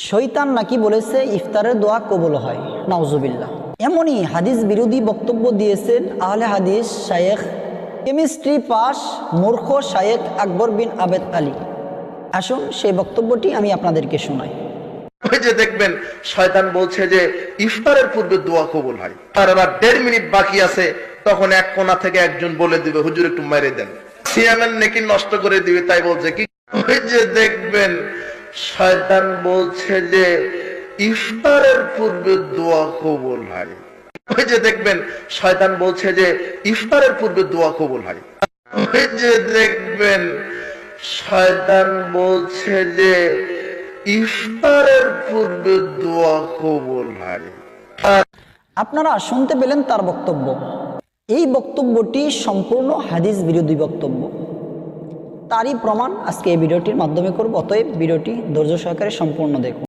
শয়তান নাকি বলেছে ইফতারের দোয়া কবুল হয়, নাউজুবিল্লাহ। এমনই হাদিস বিরোধী বক্তব্য দিয়েছেন আহলে হাদিস শায়েখ কেমিস্ট্রি পাস মূর্খ শায়েখ আকবর বিন আবেদ আলী। আসুন সেই বক্তব্যটি আমি আপনাদেরকে শোনাই। ওই যে দেখবেন শয়তান বলছে যে ইফতারের পূর্বে দোয়া কবুল হয়, আর 1.5 মিনিট বাকি আছে, তখন এক কোণা থেকে একজন বলে দিবে হুজুর একটু মেরে দেন, সিয়ামের নেকি নষ্ট করে দিবে, তাই বলছে কি। ওই যে দেখবেন শয়তান বলছে যে ইফতারের পূর্বে দোয়া কবুল হয়। ওই যে দেখবেন শয়তান বলছে যে ইফতারের পূর্বে দোয়া কবুল হয়। ওই যে দেখবেন শয়তান বলছে যে ইফতারের পূর্বে দোয়া কবুল হয়। আপনারা শুনতে পেলেন তার বক্তব্য। এই বক্তব্যটি সম্পূর্ণ হাদিস বিরোধী বক্তব্য। তারই প্রমাণ আজকে এই ভিডিওটির মাধ্যমে করব। অতএব ভিডিওটি ধৈর্য সহকারে সম্পূর্ণ দেখুন।